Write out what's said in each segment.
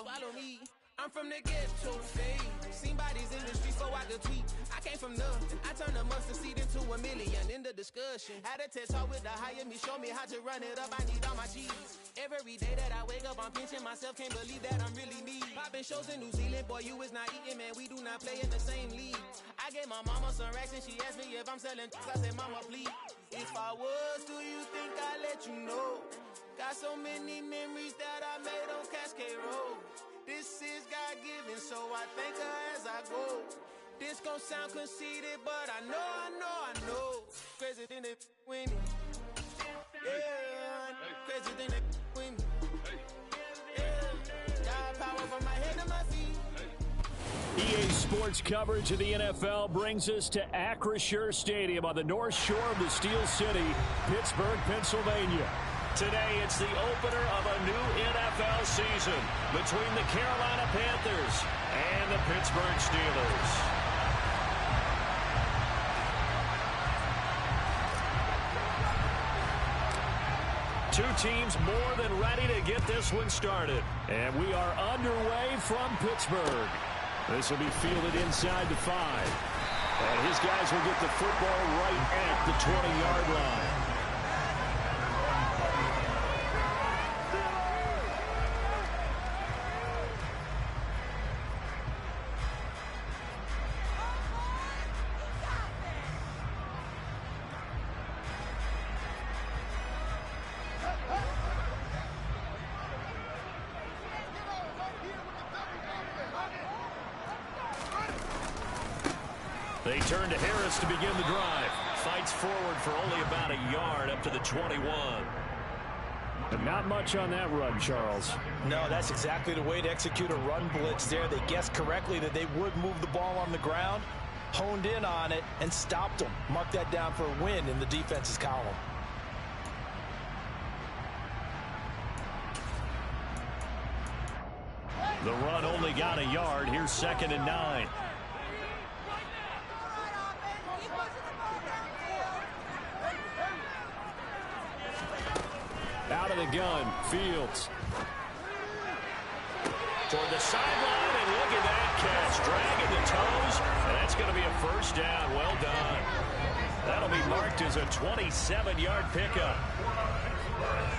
Follow me. I'm from the ghetto phase. Seen bodies in the streets, so I could tweet. I came from nothing. I turned a mustard seed into $1 million in the discussion. Had a test talk with the hire me, show me how to run it up. I need all my cheese. Every day that I wake up, I'm pinching myself. Can't believe that I'm really me. Popping shows in New Zealand, boy, you is not eating, man. We do not play in the same league. I gave my mama some racks and she asked me if I'm selling. I said, mama, please. If I was, do you think I'd let you know? Got so many memories that I made on Cascade Road. This is God-given, so I thank her as I go. This gon' sound conceited, but I know. Crazy than it with me. Yeah, crazy than it with me. Yeah, got power from my head to my feet. EA Sports coverage of the NFL brings us to Acrisure Stadium on the north shore of the Steel City, Pittsburgh, Pennsylvania. Today, it's the opener of a new NFL season between the Carolina Panthers and the Pittsburgh Steelers. Two teams more than ready to get this one started. And we are underway from Pittsburgh. This will be fielded inside the 5. And his guys will get the football right at the 20-yard line. They turn to Harris to begin the drive. Fights forward for only about a yard up to the 21. But not much on that run, Charles. No, that's exactly the way to execute a run blitz there. They guessed correctly that they would move the ball on the ground, honed in on it, and stopped them. Mark that down for a win in the defense's column. The run only got a yard. Here's 2nd and 9. Out of the gun, Fields. Toward the sideline, and look at that catch. Dragging the toes, and that's going to be a first down. Well done. That'll be marked as a 27-yard pickup.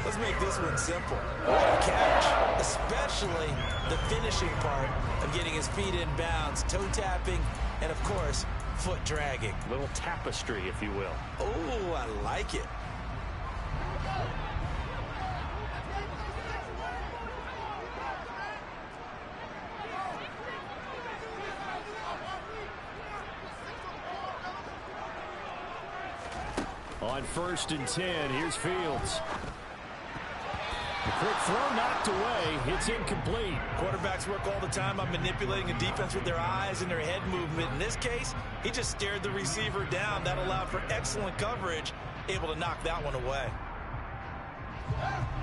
Let's make this one simple. What a catch, especially the finishing part of getting his feet in bounds, toe tapping, and, of course, foot dragging. Little tapestry, if you will. Oh, I like it. On 1st and 10, here's Fields. The quick throw knocked away. It's incomplete. Quarterbacks work all the time on manipulating a defense with their eyes and their head movement. In this case, he just stared the receiver down. That allowed for excellent coverage, able to knock that one away.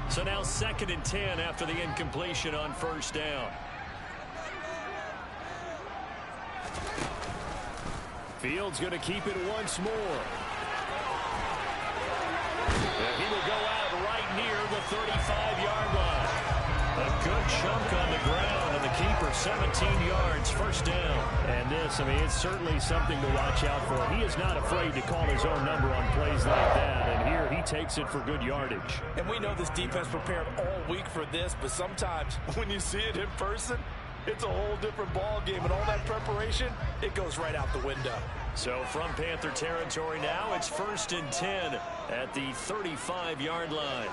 So now 2nd and 10 after the incompletion on 1st down. Fields going to keep it once more. And he will go out right near the 35-yard line. A good chunk on the ground, and the keeper 17 yards, first down. And this, I mean, it's certainly something to watch out for. He is not afraid to call his own number on plays like that, and here he takes it for good yardage. And we know this defense prepared all week for this, but sometimes when you see it in person, it's a whole different ball game, and all that preparation, it goes right out the window. So from Panther territory now, it's 1st and 10 at the 35-yard line.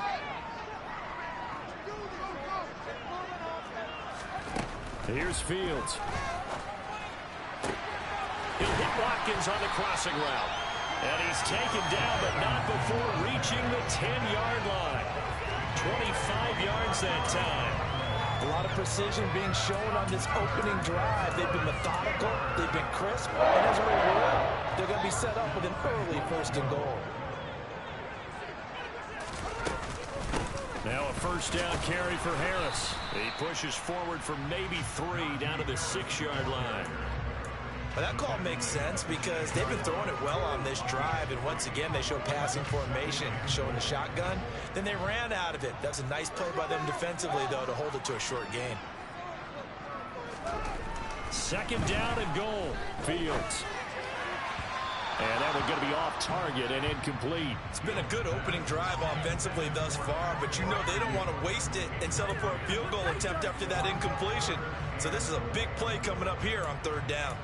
Here's Fields. He'll hit Watkins on the crossing route. And he's taken down, but not before reaching the 10-yard line. 25 yards that time. A lot of precision being shown on this opening drive. They've been methodical, they've been crisp, and as a reward, they're going to be set up with an early 1st and goal. Now a 1st down carry for Harris. He pushes forward for maybe 3 down to the 6-yard line. Well, that call makes sense because they've been throwing it well on this drive, and once again they show passing formation, showing the shotgun. Then they ran out of it. That's a nice play by them defensively, though, to hold it to a short gain. Second down and goal. Fields. And that one's going to be off target and incomplete. It's been a good opening drive offensively thus far, but you know they don't want to waste it and settle for a field goal attempt after that incompletion. So this is a big play coming up here on third down.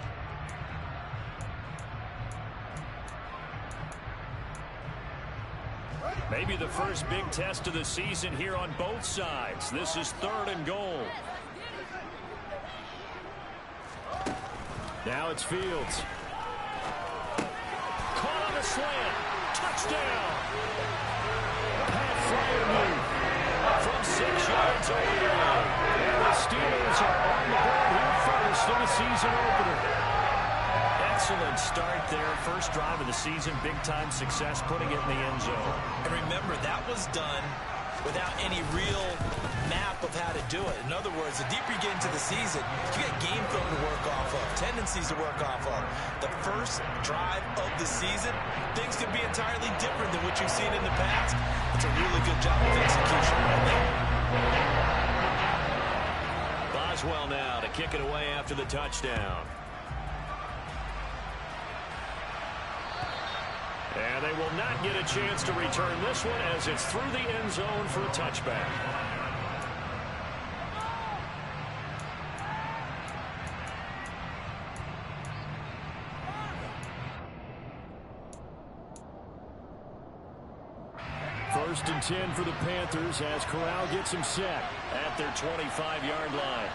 Maybe the first big test of the season here on both sides. This is third and goal. Now it's Fields. Caught on a slant. Touchdown. Pat Fryermuth from 6 yards away. And the Steelers are on the board here first in the season opener. Excellent start there. First drive of the season. Big-time success putting it in the end zone. And remember, that was done without any real map of how to do it. In other words, the deeper you get into the season, you get game film to work off of, tendencies to work off of. The first drive of the season, things could be entirely different than what you've seen in the past. It's a really good job of execution right there. Boswell now to kick it away after the touchdown. And they will not get a chance to return this one as it's through the end zone for a touchback. First and 10 for the Panthers as Corral gets him set at their 25-yard line.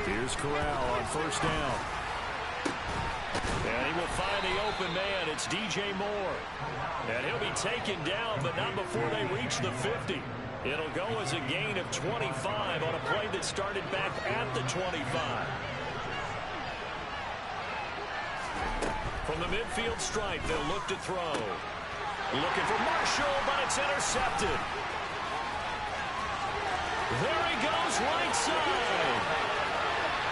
Here's Corral on first down. And he will find the open man. It's DJ Moore. And he'll be taken down, but not before they reach the 50. It'll go as a gain of 25 on a play that started back at the 25. From the midfield stripe, they'll look to throw. Looking for Marshall, but it's intercepted. There he goes, right side.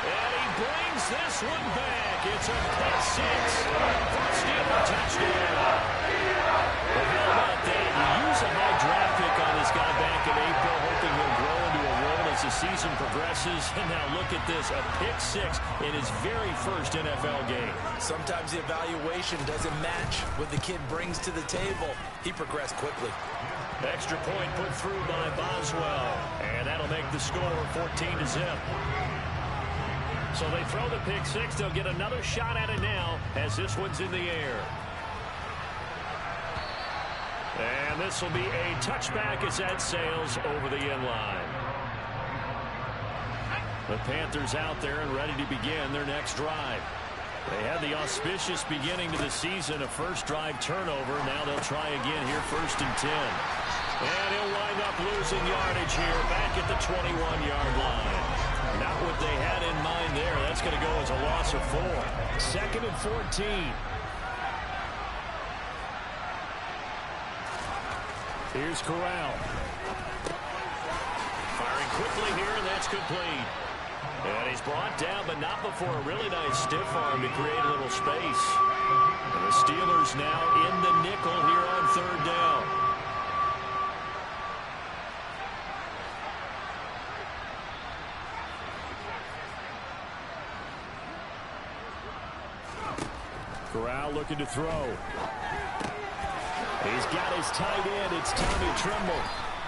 And he brings this one back. It's a pick six. First Steeler touchdown. Well, how about that? You use a high draft pick on this guy back in April, hoping he'll grow into a role as the season progresses. And now look at this, a pick six in his very first NFL game. Sometimes the evaluation doesn't match what the kid brings to the table. He progressed quickly. Extra point put through by Boswell. And that'll make the score 14-0. So they throw the pick six. They'll get another shot at it now as this one's in the air. And this will be a touchback as that sails over the end line. The Panthers out there and ready to begin their next drive. They had the auspicious beginning to the season, a first drive turnover. Now they'll try again here, first and 10. And he'll wind up losing yardage here back at the 21-yard line. Not what they had in mind there. That's going to go as a loss of 4. Second and 14. Here's Corral. Firing quickly here, and that's complete. And he's brought down, but not before a really nice stiff arm to create a little space. And the Steelers now in the nickel here on third down. Corral looking to throw. He's got his tight end. It's Tommy Tremble.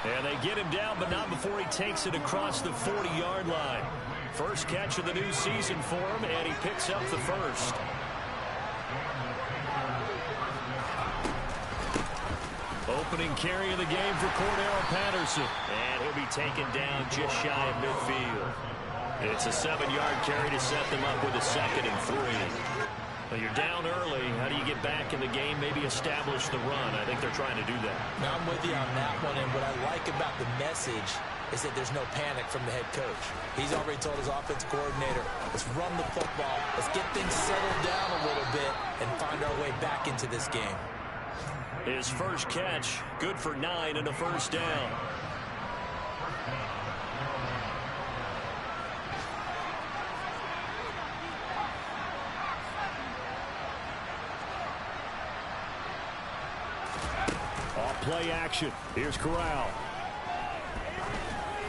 And they get him down, but not before he takes it across the 40-yard line. First catch of the new season for him, and he picks up the first. Opening carry of the game for Cordero Patterson. And he'll be taken down just shy of midfield. It's a 7-yard carry to set them up with a second and 3. Well, you're down early. How do you get back in the game? Maybe establish the run. I think they're trying to do that. Now I'm with you on that one, and what I like about the message is that there's no panic from the head coach. He's already told his offense coordinator, let's run the football, let's get things settled down a little bit and find our way back into this game. His first catch, good for 9 and a first down. Play action. Here's Corral.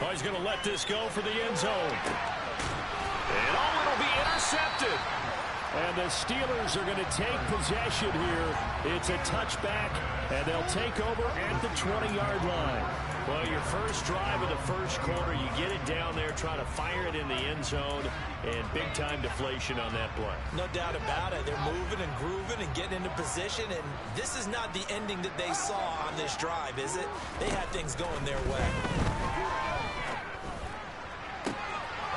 Oh, he's going to let this go for the end zone. And oh, it'll be intercepted. And the Steelers are going to take possession here. It's a touchback, and they'll take over at the 20-yard line. Well, your first drive of the first quarter, you get it down there, try to fire it in the end zone, and big-time deflation on that play. No doubt about it. They're moving and grooving and getting into position, and this is not the ending that they saw on this drive, is it? They had things going their way.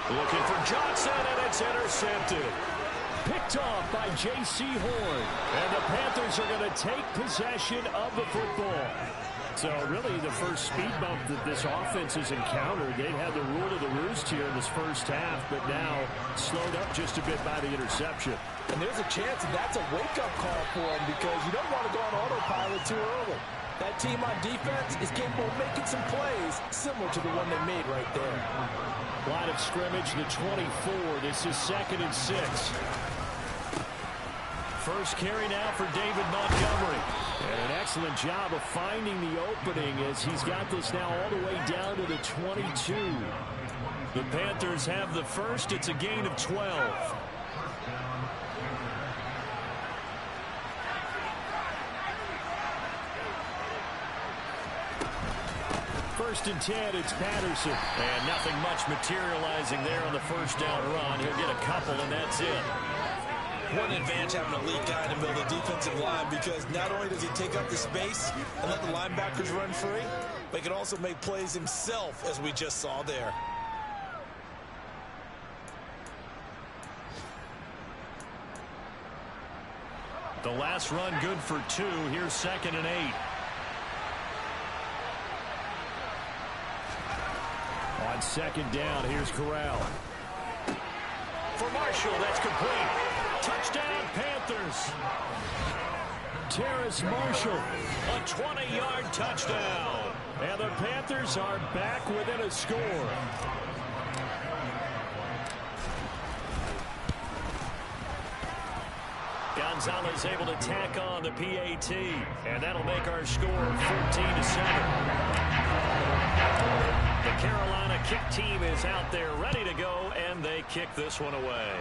Looking for Johnson, and it's intercepted. Picked off by J.C. Horn. And the Panthers are going to take possession of the football. So really the first speed bump that this offense has encountered. They've had the rule of the roost here in this first half, but now slowed up just a bit by the interception. And there's a chance that that's a wake-up call for them because you don't want to go on autopilot too early. That team on defense is capable of making some plays similar to the one they made right there. Line of scrimmage, the 24. This is 2nd and 6. First carry now for David Montgomery. And an excellent job of finding the opening as he's got this now all the way down to the 22. The Panthers have the first. It's a gain of 12. First and 10, it's Patterson. And nothing much materializing there on the first down run. He'll get a couple, and that's it. What an advantage having a lead guy in the middle of the defensive line, because not only does he take up the space and let the linebackers run free, but he can also make plays himself, as we just saw there. The last run good for 2. Here's 2nd and 8. On 2nd down, here's Corral. For Marshall, that's complete. Touchdown, Panthers. Terrace Marshall, a 20-yard touchdown. And the Panthers are back within a score. Gonzalez able to tack on the PAT. And that'll make our score 14-7. The Carolina kick team is out there ready to go, and they kick this one away.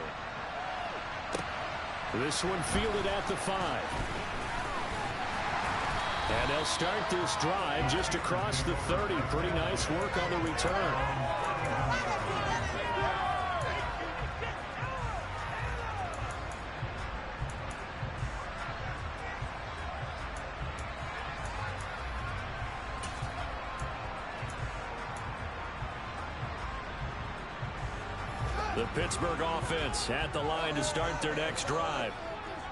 This one fielded at the 5. And they'll start this drive just across the 30. Pretty nice work on the return. The Pittsburgh offense at the line to start their next drive.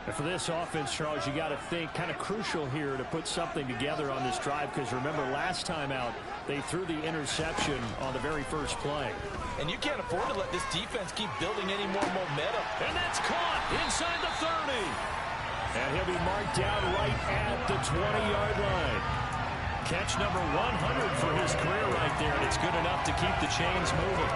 And for this offense, Charles, you got to think kind of crucial here to put something together on this drive, because remember last time out they threw the interception on the very first play. And you can't afford to let this defense keep building any more momentum. And that's caught inside the 30. And he'll be marked down right at the 20-yard line. Catch number 100 for his career right there, and it's good enough to keep the chains moving.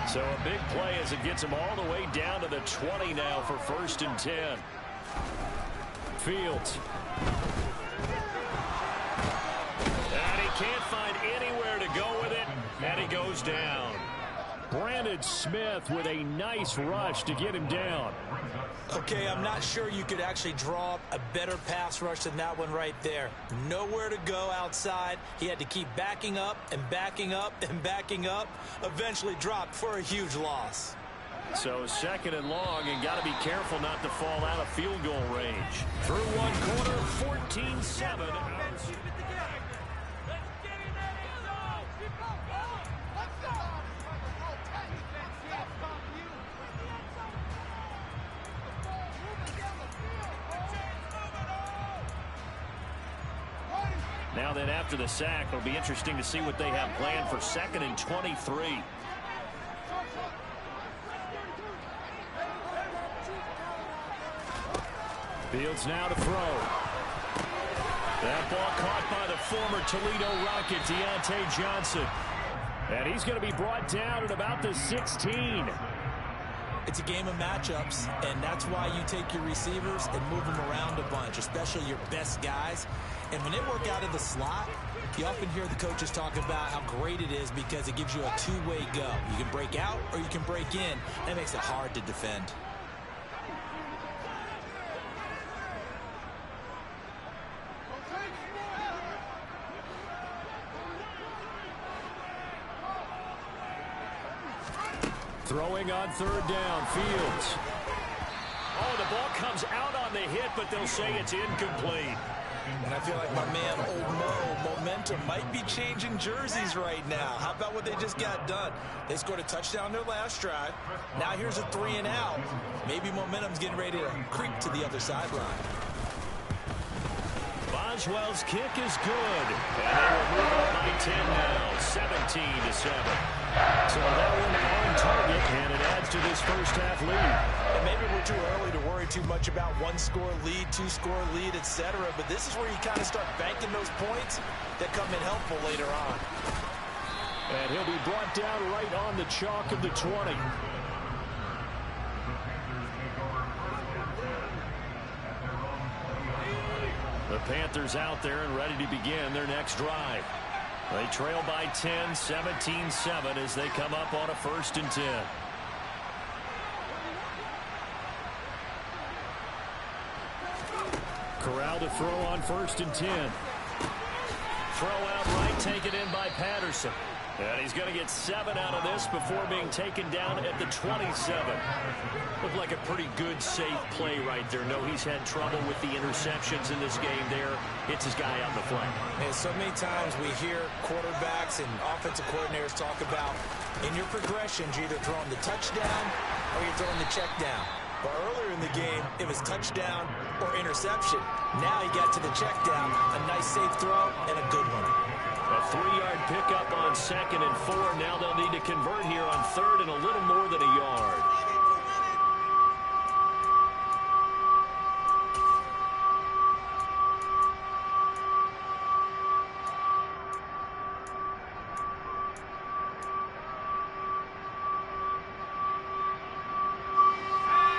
So a big play as it gets him all the way down to the 20 now for 1st and 10. Fields. And he can't find anywhere to go with it, and he goes down. Brandon Smith with a nice rush to get him down. Okay, I'm not sure you could actually draw up a better pass rush than that one right there. Nowhere to go outside. He had to keep backing up and backing up and backing up. Eventually dropped for a huge loss. So 2nd and long, and got to be careful not to fall out of field goal range. Through one quarter, 14-7. Now then, after the sack, it'll be interesting to see what they have planned for 2nd and 23. Fields now to throw. That ball caught by the former Toledo Rocket, Deontay Johnson. And he's going to be brought down at about the 16. It's a game of matchups, and that's why you take your receivers and move them around a bunch, especially your best guys. And when they work out of the slot, you often hear the coaches talk about how great it is because it gives you a two-way go. You can break out or you can break in. That makes it hard to defend. Throwing on third down, Fields. Oh, the ball comes out on the hit, but they'll say it's incomplete. And I feel like my man, Old Mo, momentum might be changing jerseys right now. How about what they just got done? They scored a touchdown their last drive. Now here's a 3 and out. Maybe momentum's getting ready to creep to the other sideline. Boswell's kick is good. And they will move on by 10 now, 17-7. So that one on target, and it adds to this first half lead. And maybe we're too early to worry too much about one-score lead, two-score lead, etc. But this is where you kind of start banking those points that come in helpful later on. And he'll be brought down right on the chalk of the 20. The Panthers out there and ready to begin their next drive. They trail by 10, 17-7 as they come up on a 1st and 10. Corral to throw on 1st and 10. Throw out right, taken in by Patterson. And he's going to get 7 out of this before being taken down at the 27. Looked like a pretty good, safe play right there. No, he's had trouble with the interceptions in this game there. Hits his guy out in the flank. And so many times we hear quarterbacks and offensive coordinators talk about in your progressions, you're either throwing the touchdown or you're throwing the check down. But earlier in the game, it was touchdown or interception. Now he got to the check down, a nice safe throw, and a good one. A 3-yard pickup on 2nd and 4. Now they'll need to convert here on 3rd and a little more than a yard.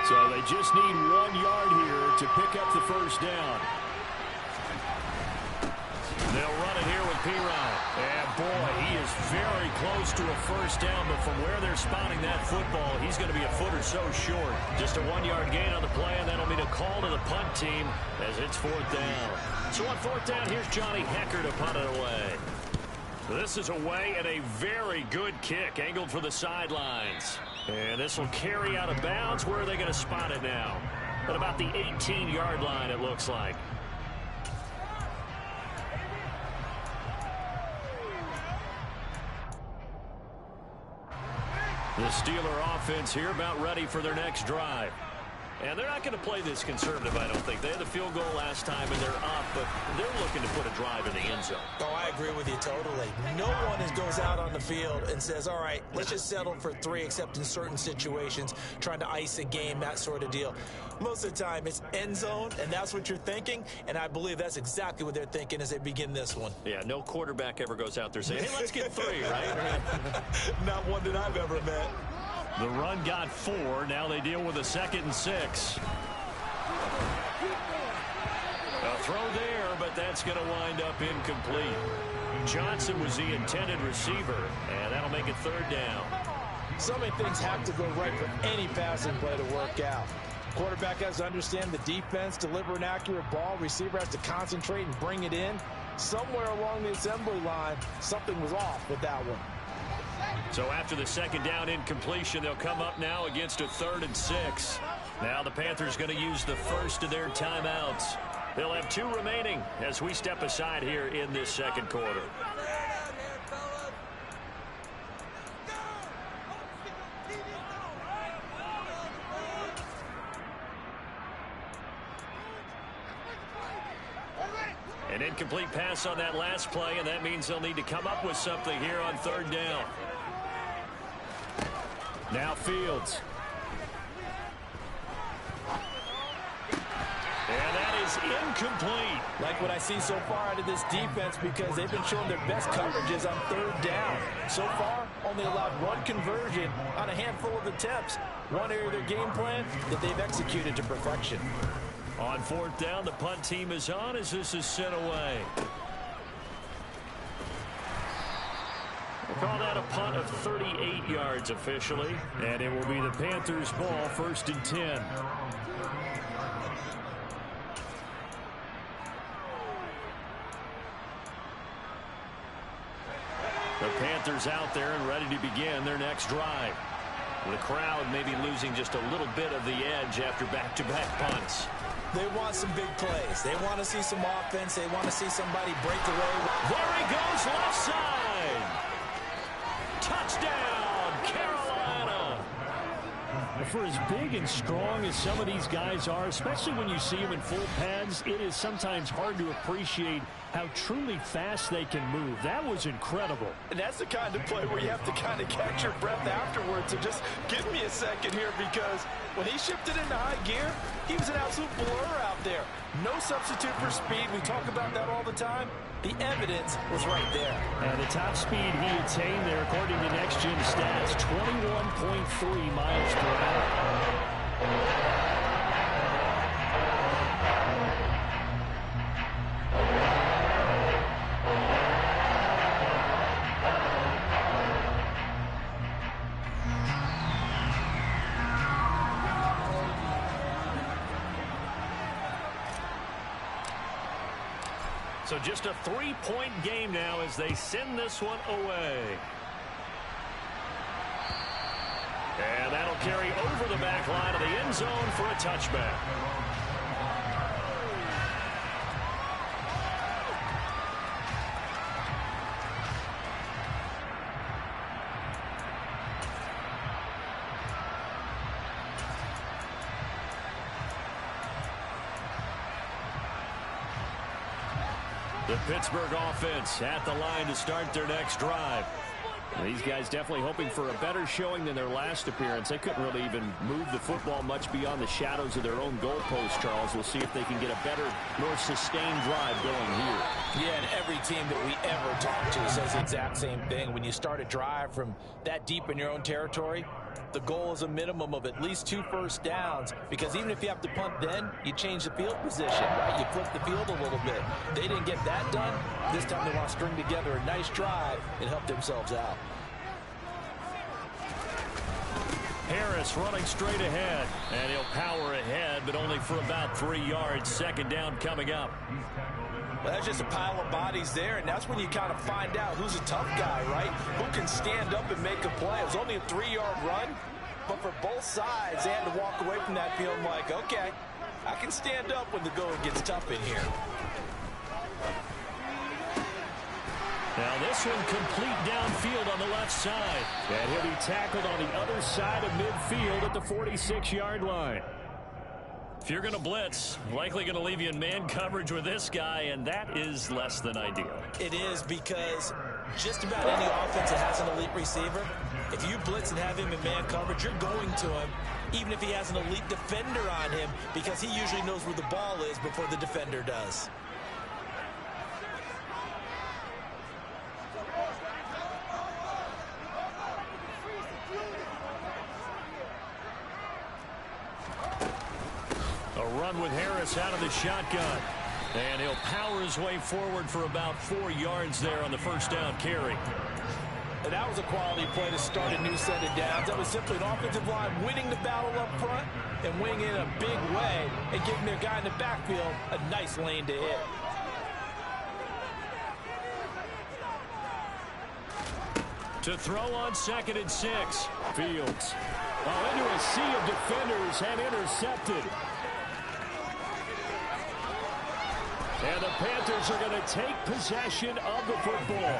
So they just need 1 yard here to pick up the first down. They'll run it here with Pirine. And boy, he is very close to a first down, but from where they're spotting that football, he's going to be a foot or so short. Just a 1-yard gain on the play, and that'll mean a call to the punt team as it's 4th down. So on 4th down, here's Johnny Hecker to punt it away. This is away and a very good kick, angled for the sidelines. And this will carry out of bounds. Where are they going to spot it now? At about the 18-yard line, it looks like. The Steeler offense here about ready for their next drive. And they're not going to play this conservative, I don't think. They had the field goal last time, and they're up, but they're looking to put a drive in the end zone. Oh, I agree with you totally. No one goes out on the field and says, all right, let's just settle for 3, except in certain situations, trying to ice a game, that sort of deal. Most of the time, it's end zone, and that's what you're thinking, and I believe that's exactly what they're thinking as they begin this one. Yeah, no quarterback ever goes out there saying, hey, let's get 3, right? Not one that I've ever met. The run got 4. Now they deal with a 2nd and 6. A throw there, but that's going to wind up incomplete. Johnson was the intended receiver, and that'll make it 3rd down. So many things have to go right for any passing play to work out. Quarterback has to understand the defense, deliver an accurate ball. Receiver has to concentrate and bring it in. Somewhere along the assembly line, something was off with that one. So after the 2nd down incompletion, they'll come up now against a 3rd and 6. Now the Panthers going to use the first of their timeouts. They'll have 2 remaining as we step aside here in this 2nd quarter. An incomplete pass on that last play, and that means they'll need to come up with something here on 3rd down. Now Fields. And that is is incomplete. Like what I see so far out of this defense because they've been showing their best coverages on third down. So far, only allowed one conversion on a handful of attempts. One area of their game plan that they've executed to perfection. On fourth down, the punt team is on as this is sent away. We'll call that a punt of 38 yards officially, and it will be the Panthers' ball, 1st and 10. The Panthers out there and ready to begin their next drive. The crowd may be losing just a little bit of the edge after back-to-back punts. They want some big plays. They want to see some offense. They want to see somebody break away. There he goes, left side. Touchdown, Carolina. For as big and strong as some of these guys are, especially when you see them in full pads, it is sometimes hard to appreciate how truly fast they can move. That was incredible. And that's the kind of play where you have to kind of catch your breath afterwards. So just give me a second here because when he shifted into high gear, he was an absolute blur out there. No substitute for speed. We talk about that all the time. The evidence was right there. And the top speed he attained there, according to Next Gen Stats, 21.3 miles per hour. So just a 3-point game now as they send this one away. And that'll carry over the back line of the end zone for a touchback. The Pittsburgh offense at the line to start their next drive. These guys definitely hoping for a better showing than their last appearance. They couldn't really even move the football much beyond the shadows of their own goalpost, Charles. We'll see if they can get a better, more sustained drive going here. Yeah, and every team that we ever talk to says the exact same thing. When you start a drive from that deep in your own territory, the goal is a minimum of at least 2 first downs, because even if you have to punt then, you change the field position, right? You flip the field a little bit. They didn't get that done. This time they want to string together a nice drive and help themselves out. Harris running straight ahead, and he'll power ahead, but only for about 3 yards. Second down coming up. Well, that's just a pile of bodies there, and that's when you kind of find out who's a tough guy, right? Who can stand up and make a play. It was only a 3-yard run, but for both sides, they had to walk away from that field like, okay, I can stand up when the going gets tough in here. Now this one complete downfield on the left side. And he'll be tackled on the other side of midfield at the 46-yard line. If you're going to blitz, likely going to leave you in man coverage with this guy, and that is less than ideal. It is, because just about any offense that has an elite receiver, if you blitz and have him in man coverage, you're going to him, even if he has an elite defender on him, because he usually knows where the ball is before the defender does. A run with Harris out of the shotgun. And he'll power his way forward for about 4 yards there on the first down carry. And that was a quality play to start a new set of downs. That was simply an offensive line winning the battle up front and winning in a big way and giving their guy in the backfield a nice lane to hit. To throw on 2nd and 6. Fields. Into a sea of defenders and intercepted. And the Panthers are going to take possession of the football.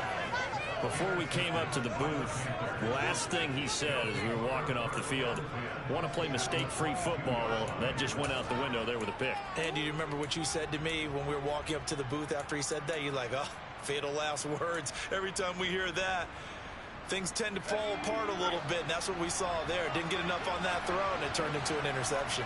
Before we came up to the booth, last thing he said as we were walking off the field, want to play mistake-free football. Well, that just went out the window there with a pick. And do you remember what you said to me when we were walking up to the booth after he said that? You're like, oh, fatal last words. Every time we hear that, things tend to fall apart a little bit, and that's what we saw there. Didn't get enough on that throw, and it turned into an interception.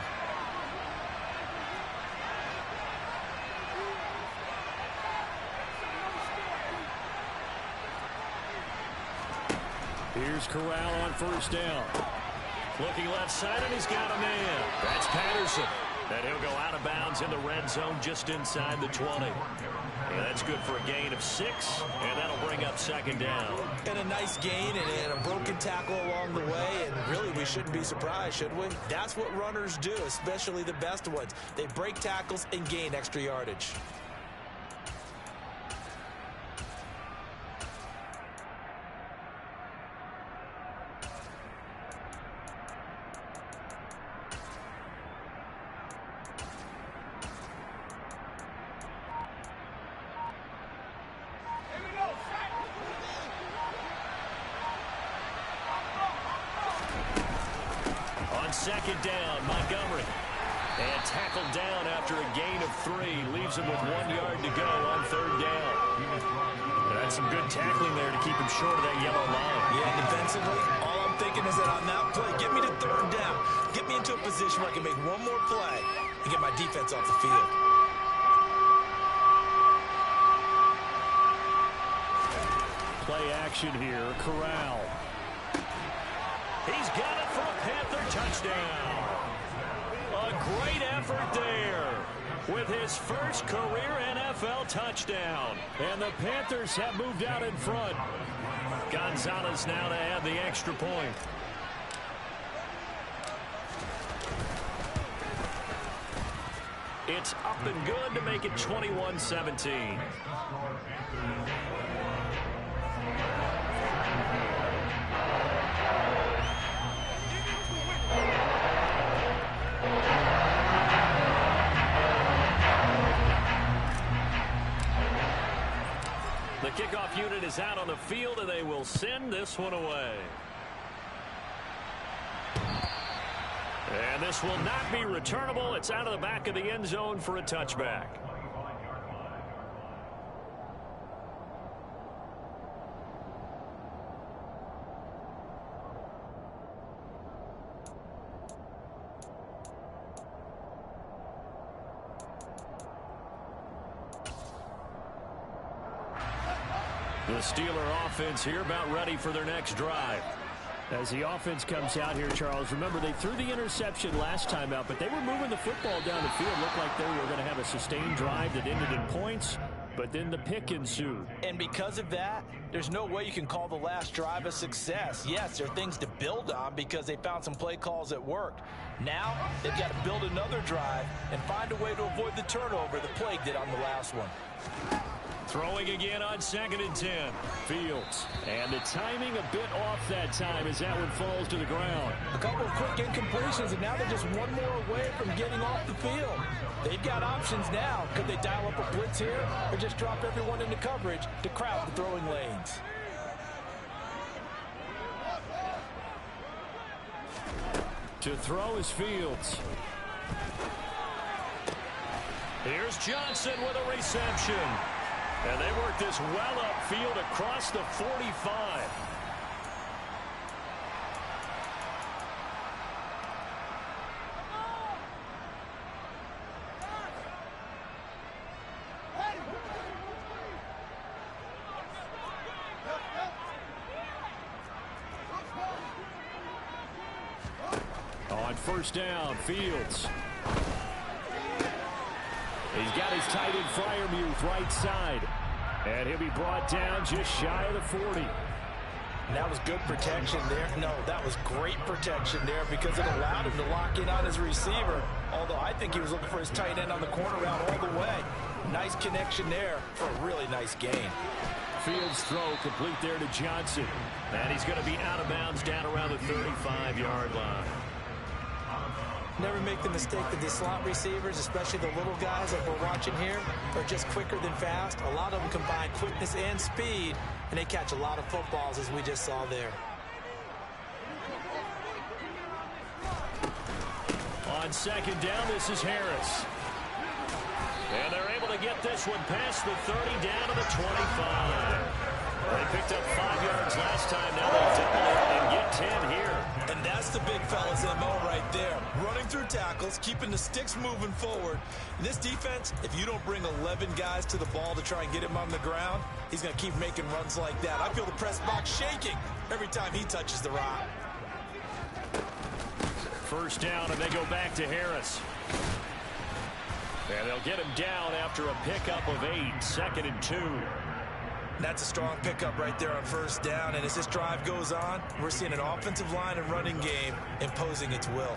Here's Corral on first down. Looking left side, and he's got a man. That's Patterson. And he'll go out of bounds in the red zone just inside the 20. And that's good for a gain of 6, and that'll bring up second down. And a nice gain and a broken tackle along the way, and really we shouldn't be surprised, should we? That's what runners do, especially the best ones. They break tackles and gain extra yardage. Second down, Montgomery. And tackled down after a gain of 3. Leaves him with 1 yard to go on third down. That's some good tackling there to keep him short of that yellow line. Yeah, defensively, all I'm thinking is that on that play, get me to third down. Get me into a position where I can make one more play and get my defense off the field. Play action here, Corral. He's got it for a Panther touchdown. A great effort there with his first career NFL touchdown. And the Panthers have moved out in front. Gonzalez now to add the extra point. It's up and good to make it 21-17. The kickoff unit is out on the field, and they will send this one away. And this will not be returnable. It's out of the back of the end zone for a touchback. The Steeler offense here about ready for their next drive. As the offense comes out here, Charles, remember they threw the interception last time out, but they were moving the football down the field. Looked like they were going to have a sustained drive that ended in points, but then the pick ensued. And because of that, there's no way you can call the last drive a success. Yes, there are things to build on because they found some play calls that worked. Now, they've got to build another drive and find a way to avoid the turnover the plague did on the last one. Throwing again on 2nd and 10. Fields. And the timing a bit off that time as that one falls to the ground. A couple of quick incompletions, and now they're just one more away from getting off the field. They've got options now. Could they dial up a blitz here or just drop everyone into coverage to crowd the throwing lanes? To throw is Fields. Here's Johnson with a reception. And they work this well upfield across the 45. On first down, Fields. He's got his tight end Freiermuth right side. And he'll be brought down just shy of the 40. And that was good protection there. No, that was great protection there because it allowed him to lock in on his receiver. Although I think he was looking for his tight end on the corner route all the way. Nice connection there for a really nice gain. Fields throw complete there to Johnson. And he's going to be out of bounds down around the 35-yard line. Never make the mistake that the slot receivers, especially the little guys that we're watching here, are just quicker than fast. A lot of them combine quickness and speed, and they catch a lot of footballs, as we just saw there. On second down, this is Harris. And they're able to get this one past the 30 down to the 25. They picked up 5 yards last time. Now they double it and get 10 here. And that's the big fella's MO right there. Running through their tackles, keeping the sticks moving forward. In this defense, if you don't bring 11 guys to the ball to try and get him on the ground, he's going to keep making runs like that. I feel the press box shaking every time he touches the rock. First down, and they go back to Harris. And they'll get him down after a pickup of 8, 2nd and 2. That's a strong pickup right there on first down. And as this drive goes on, we're seeing an offensive line and running game imposing its will.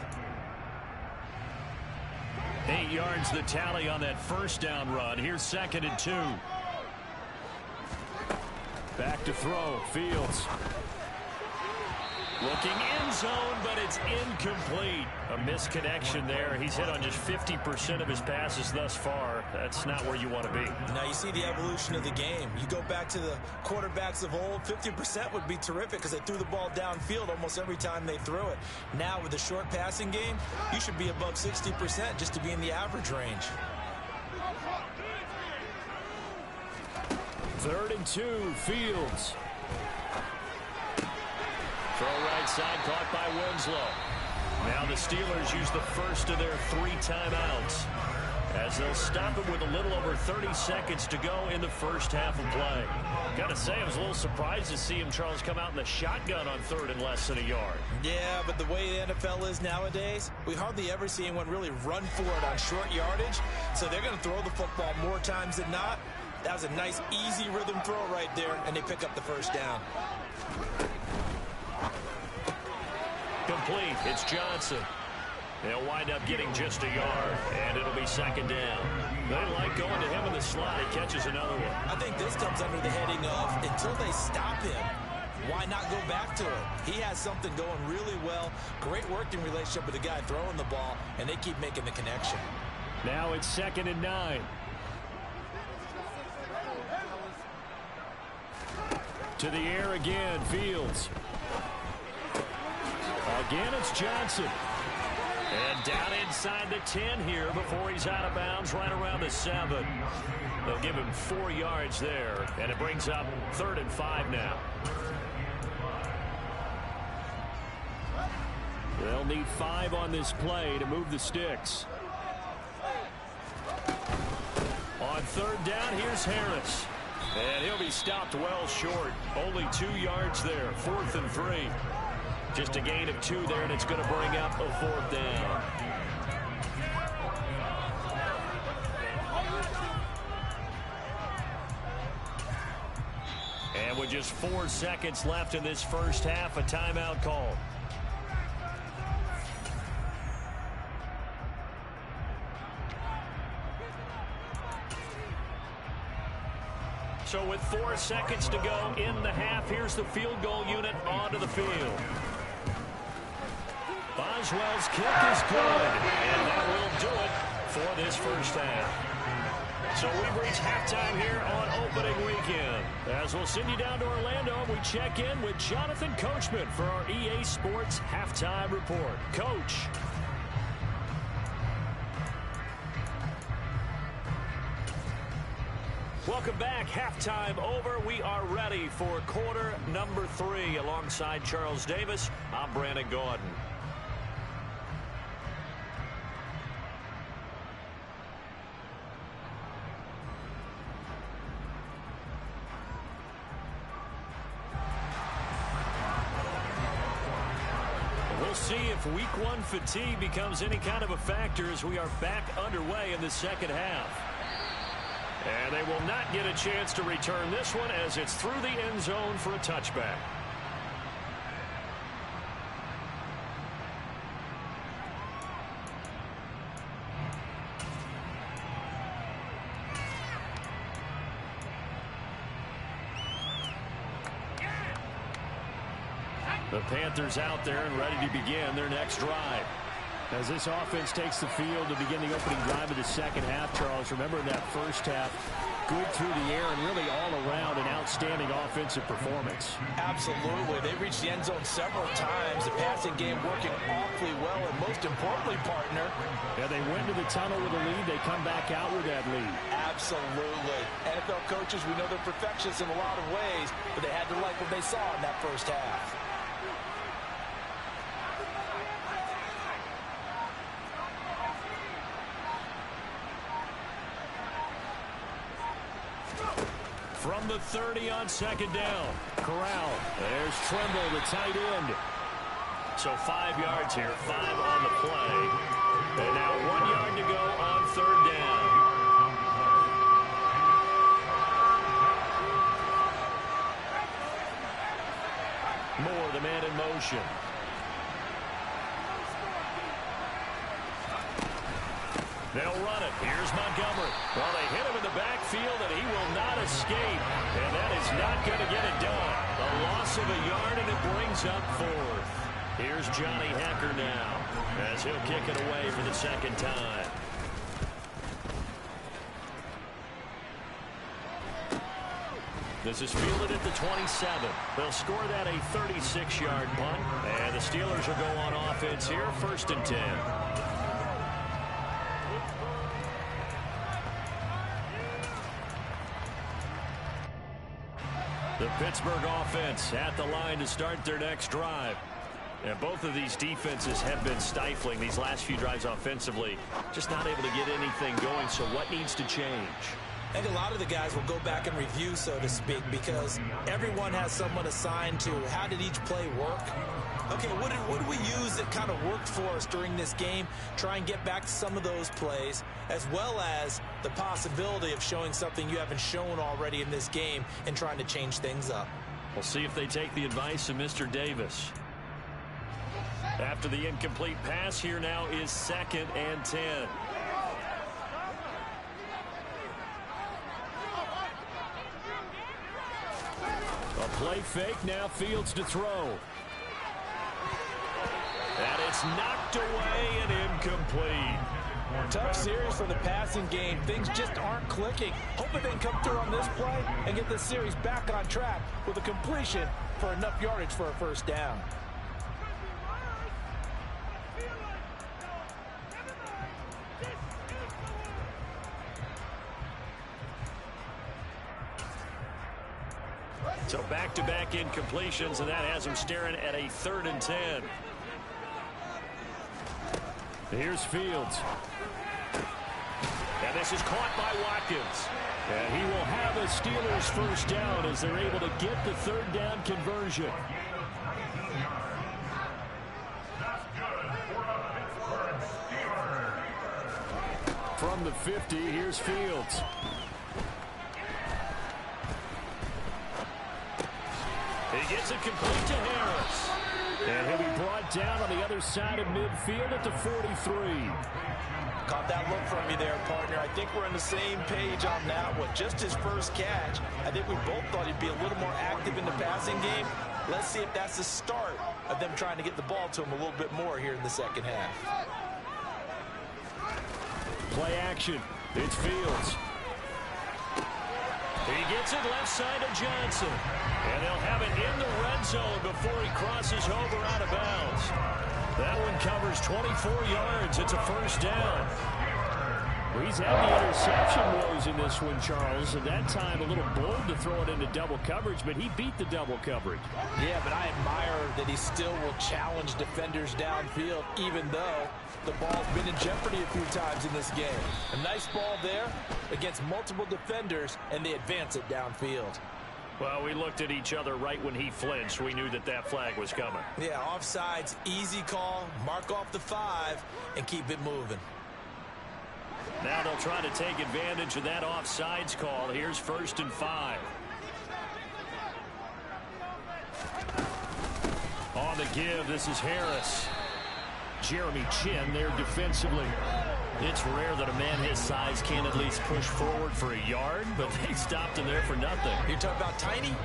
8 yards the tally on that first down run. Here's 2nd and 2. Back to throw. Fields. Looking end zone, but it's incomplete. A misconnection there. He's hit on just 50% of his passes thus far. That's not where you want to be. Now you see the evolution of the game. You go back to the quarterbacks of old, 50% would be terrific because they threw the ball downfield almost every time they threw it. Now with the short passing game, you should be above 60% just to be in the average range. 3rd and 2, Fields. Throw right side, caught by Winslow. Now the Steelers use the first of their 3 timeouts as they'll stop it with a little over 30 seconds to go in the first half of play. Got to say, I was a little surprised to see him, Charles, come out in the shotgun on 3rd and less than a yard. Yeah, but the way the NFL is nowadays, we hardly ever see anyone really run for it on short yardage, so they're going to throw the football more times than not. That was a nice, easy rhythm throw right there, and they pick up the first down. Complete. It's Johnson. They'll wind up getting just a yard, and it'll be 2nd down. They like going to him in the slot. He catches another one. I think this comes under the heading of until they stop him, why not go back to it? He has something going really well. Great working relationship with the guy throwing the ball, and they keep making the connection. Now it's 2nd and 9. To the air again, Fields. Again, it's Johnson. And down inside the 10 here before he's out of bounds right around the 7. They'll give him 4 yards there, and it brings up 3rd and 5 now. They'll need 5 on this play to move the sticks. On 3rd down, here's Harris. And he'll be stopped well short. Only 2 yards there. 4th and 3. Just a gain of 2 there, and it's going to bring up a 4th down. And with just 4 seconds left in this first half, a timeout call. So with 4 seconds to go in the half, here's the field goal unit onto the field. Boswell's kick is good, and that will do it for this first half. So we've reached halftime here on opening weekend. As we'll send you down to Orlando, we check in with Jonathan Coachman for our EA Sports Halftime Report. Coach. Welcome back. Halftime over. We are ready for quarter number 3. Alongside Charles Davis, I'm Brandon Gordon. We'll see if week 1 fatigue becomes any kind of a factor as we are back underway in the second half. And they will not get a chance to return this one as it's through the end zone for a touchback. The Panthers out there and ready to begin their next drive. As this offense takes the field to begin the opening drive of the second half, Charles, remember in that first half, good through the air and really all around an outstanding offensive performance. Absolutely. They reached the end zone several times. The passing game working awfully well, and most importantly, partner. Yeah, they went to the tunnel with a lead. They come back out with that lead. Absolutely. NFL coaches, we know they're perfectionists in a lot of ways, but they had to like what they saw in that first half. from the 30 on second down. Corral. There's Trimble, the tight end. So 5 yards here, 5 on the play. And now 1 yard to go on third down. Moore, the man in motion. They'll run it. Here's Montgomery. Well, they hit him in the backfield, and he will not escape. And that is not going to get it done. A loss of a yard, and it brings up fourth. Here's Johnny Hecker now, as he'll kick it away for the second time. This is fielded at the 27. They'll score that a 36-yard punt. And the Steelers will go on offense here, 1st and 10. The Pittsburgh offense at the line to start their next drive. And both of these defenses have been stifling these last few drives offensively. Just not able to get anything going, so what needs to change? I think a lot of the guys will go back and review, so to speak, because everyone has someone assigned to how did each play work. Okay, what did we use that kind of worked for us during this game? Try and get back to some of those plays, as well as the possibility of showing something you haven't shown already in this game and trying to change things up. We'll see if they take the advice of Mr. Davis. After the incomplete pass, here now is 2nd and 10. A play fake, now Fields to throw. And it's knocked away and incomplete. Tough series for the passing game. Things just aren't clicking. Hoping they can come through on this play and get this series back on track with a completion for enough yardage for a first down. So back-to-back incompletions, and that has him staring at a 3rd and 10. Here's Fields. And this is caught by Watkins. And he will have a Steelers first down as they're able to get the 3rd down conversion. From the 50, here's Fields. He gets it complete to Harris. And he'll be brought down on the other side of midfield at the 43. Caught that look from you there, partner. I think we're on the same page on that one. Just his first catch. I think we both thought he'd be a little more active in the passing game. Let's see if that's the start of them trying to get the ball to him a little bit more here in the second half. Play action. It's Fields. He gets it left side of Johnson. And they'll have it in the red zone before he crosses over out of bounds. That one covers 24 yards. It's a first down. Well, he's had the interception woes in this one, Charles. At that time, a little bold to throw it into double coverage, but he beat the double coverage. Yeah, but I admire that he still will challenge defenders downfield, even though the ball's been in jeopardy a few times in this game. A nice ball there against multiple defenders, and they advance it downfield. Well, we looked at each other right when he flinched. We knew that that flag was coming. Yeah, offsides, easy call, mark off the 5, and keep it moving. Now they'll try to take advantage of that offsides call. Here's 1st and 5. On the give, this is Harris. Jeremy Chin there defensively. It's rare that a man his size can at least push forward for a yard, but they stopped him there for nothing. You're talking about Tiny?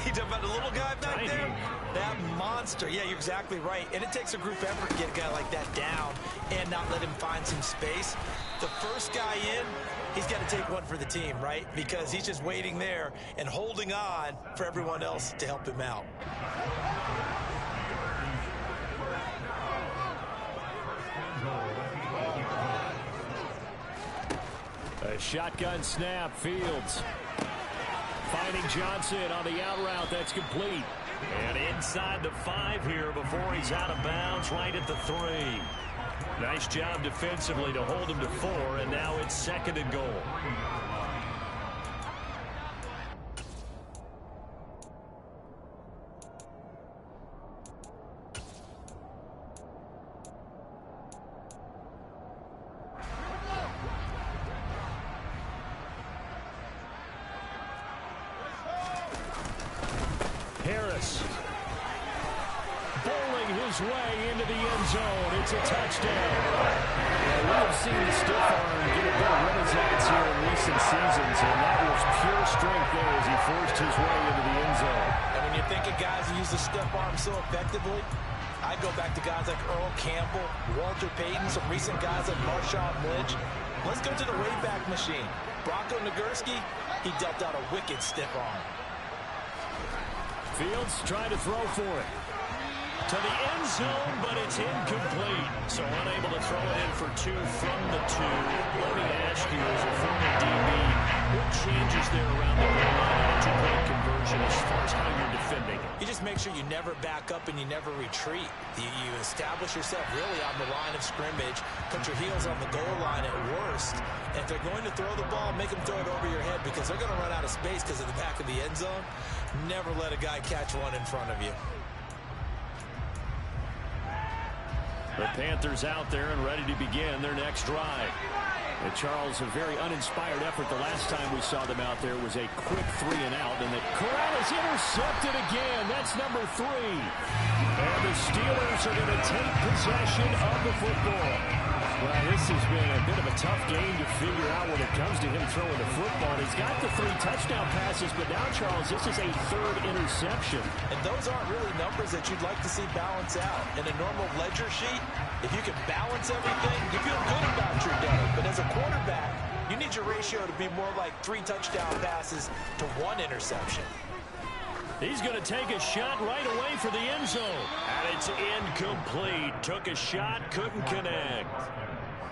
You're talking about the little guy back Tiny. there? That monster. Yeah, you're exactly right. And it takes a group effort to get a guy like that down and not let him find some space. The first guy in, he's got to take one for the team, right? Because he's just waiting there and holding on for everyone else to help him out. A shotgun snap, Fields. Finding Johnson on the out route, that's complete. And inside the 5 here before he's out of bounds, right at the 3. Nice job defensively to hold him to 4, and now it's 2nd and goal. his way into the end zone. It's a touchdown. We have seen the stiff arm get a bit of renaissance here in recent seasons, and that was pure strength there as he forced his way into the end zone. And when you're thinking guys who use the stiff arm so effectively, I go back to guys like Earl Campbell, Walter Payton, some recent guys like Marshawn Lynch. Let's go to the Wayback Machine. Bronco Nagurski, he dealt out a wicked stiff arm. Fields trying to throw for it. To the end zone, but it's incomplete. So unable to throw it in for two from the two. Let me ask you, as a former DB, what changes there around the goal line on a two-point conversion as far as how you're defending? You just make sure you never back up and you never retreat. You establish yourself really on the line of scrimmage, put your heels on the goal line at worst. And if they're going to throw the ball, make them throw it over your head because they're going to run out of space because of the back of the end zone. Never let a guy catch one in front of you. The Panthers out there and ready to begin their next drive. And Charles, a very uninspired effort. The last time we saw them out there was a quick 3 and out, and the Corral is intercepted again. That's number 3. And the Steelers are going to take possession of the football. Well, this has been a bit of a tough game to figure out when it comes to him throwing the football. He's got the 3 touchdown passes, but now, Charles, this is a 3rd interception. And those aren't really numbers that you'd like to see balance out. In a normal ledger sheet, if you can balance everything, you feel good about your day. But as a quarterback, you need your ratio to be more like 3 touchdown passes to 1 interception. He's going to take a shot right away for the end zone. And it's incomplete. Took a shot, couldn't connect.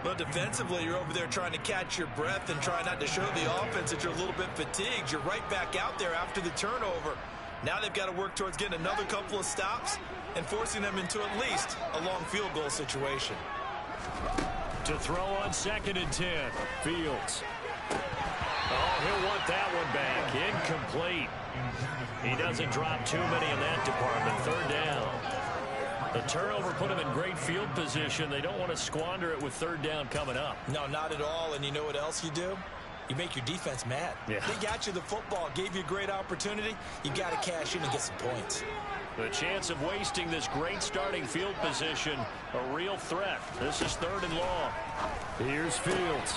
But defensively, you're over there trying to catch your breath and try not to show the offense that you're a little bit fatigued. You're right back out there after the turnover. Now they've got to work towards getting another couple of stops and forcing them into at least a long field goal situation. To throw on 2nd and 10. Fields. Oh, he'll want that one back. Incomplete. He doesn't drop too many in that department. 3rd down. The turnover put him in great field position. They don't want to squander it with 3rd down coming up. No, not at all. And you know what else you do? You make your defense mad. Yeah. They got you the football, gave you a great opportunity. You got to cash in and get some points. The chance of wasting this great starting field position, a real threat. This is 3rd and long. Here's Fields.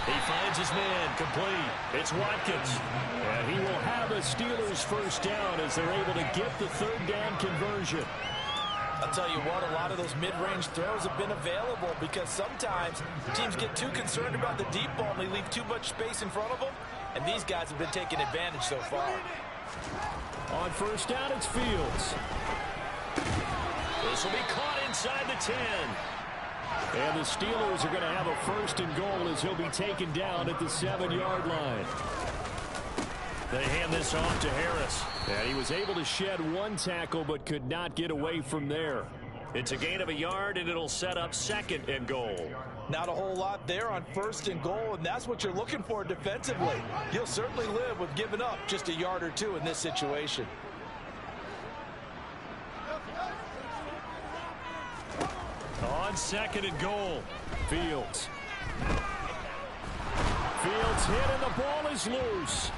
He finds his man, complete. It's Watkins. And he will have a Steelers 1st down as they're able to get the 3rd down conversion. I'll tell you what, a lot of those mid-range throws have been available because sometimes teams get too concerned about the deep ball and they leave too much space in front of them, and these guys have been taking advantage so far. On 1st down, it's Fields. This will be caught inside the 10. And the Steelers are going to have a 1st and goal as he'll be taken down at the 7-yard line. They hand this off to Harris. And he was able to shed 1 tackle but could not get away from there. It's a gain of 1 yard, and it'll set up 2nd and goal. Not a whole lot there on 1st and goal, and that's what you're looking for defensively. You'll certainly live with giving up just 1 yard or 2 in this situation. On 2nd and goal, Fields. Fields hit, and the ball is loose.